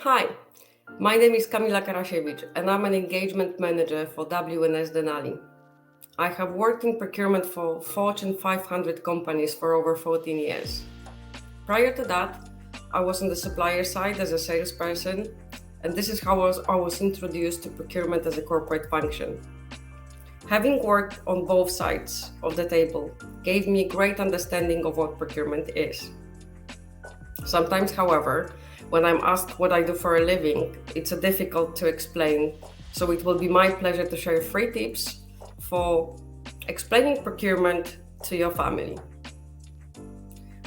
Hi, my name is Kamila Karasiewicz and I'm an engagement manager for W&S Denali. I have worked in procurement for Fortune 500 companies for over 14 years. Prior to that, I was on the supplier side as a salesperson, and this is how I was introduced to procurement as a corporate function. Having worked on both sides of the table gave me a great understanding of what procurement is. Sometimes, however, when I'm asked what I do for a living, it's difficult to explain, so it will be my pleasure to share 3 tips for explaining procurement to your family.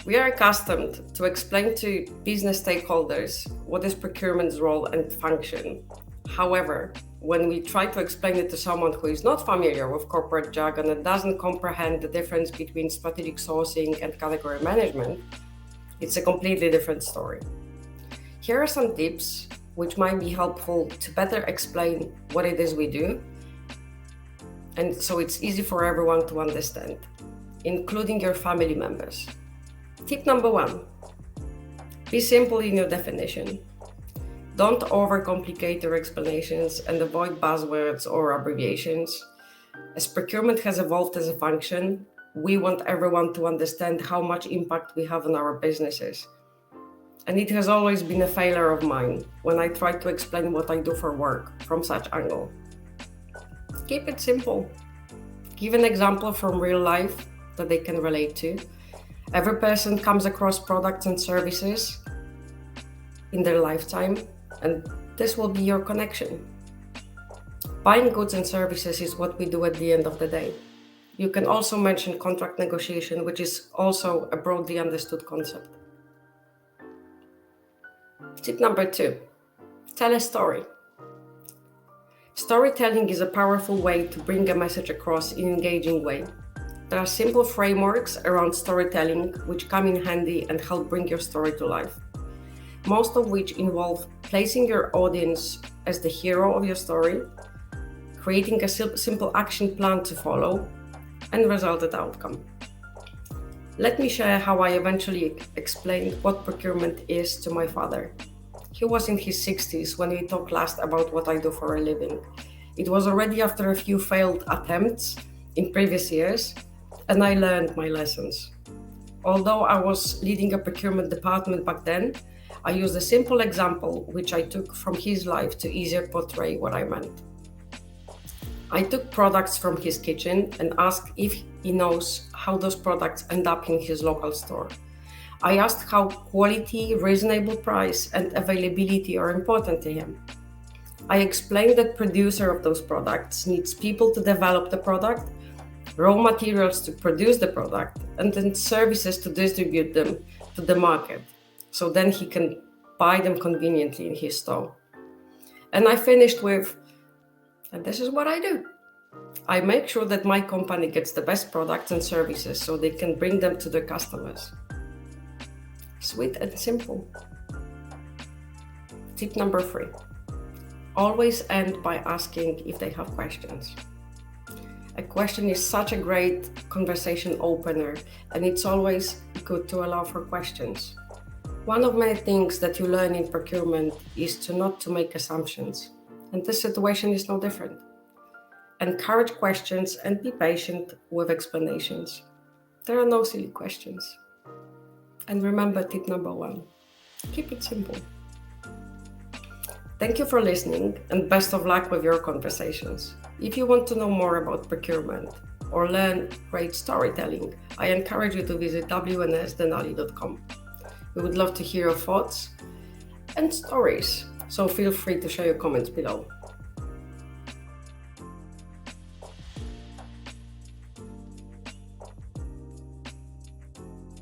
We are accustomed to explain to business stakeholders what is procurement's role and function. However, when we try to explain it to someone who is not familiar with corporate jargon and doesn't comprehend the difference between strategic sourcing and category management, it's a completely different story. Here are some tips which might be helpful to better explain what it is we do, and so it's easy for everyone to understand, including your family members. Tip number 1, be simple in your definition. Don't overcomplicate your explanations and avoid buzzwords or abbreviations. As procurement has evolved as a function, we want everyone to understand how much impact we have on our businesses. And it has always been a failure of mine when I try to explain what I do for work from such angle. Keep it simple. Give an example from real life that they can relate to. Every person comes across products and services in their lifetime, and this will be your connection. Buying goods and services is what we do at the end of the day. You can also mention contract negotiation, which is also a broadly understood concept. Tip number 2, tell a story. Storytelling is a powerful way to bring a message across in an engaging way. There are simple frameworks around storytelling which come in handy and help bring your story to life, most of which involve placing your audience as the hero of your story, creating a simple action plan to follow, and resultant outcome. Let me share how I eventually explained what procurement is to my father. He was in his 60s when we talked last about what I do for a living. It was already after a few failed attempts in previous years, and I learned my lessons. Although I was leading a procurement department back then, I used a simple example which I took from his life to easier portray what I meant. I took products from his kitchen and asked if he knows how those products end up in his local store. I asked how quality, reasonable price, and availability are important to him. I explained that producer of those products needs people to develop the product, raw materials to produce the product, and then services to distribute them to the market, so then he can buy them conveniently in his store. And I finished with, and this is what I do. I make sure that my company gets the best products and services so they can bring them to their customers. Sweet and simple. Tip number 3, always end by asking if they have questions. A question is such a great conversation opener, and it's always good to allow for questions. One of many things that you learn in procurement is to not to make assumptions, and this situation is no different. Encourage questions and be patient with explanations. There are no silly questions. And remember tip number 1, keep it simple. Thank you for listening, and best of luck with your conversations. If you want to know more about procurement or learn great storytelling, I encourage you to visit wnsdenali.com. We would love to hear your thoughts and stories, so feel free to share your comments below.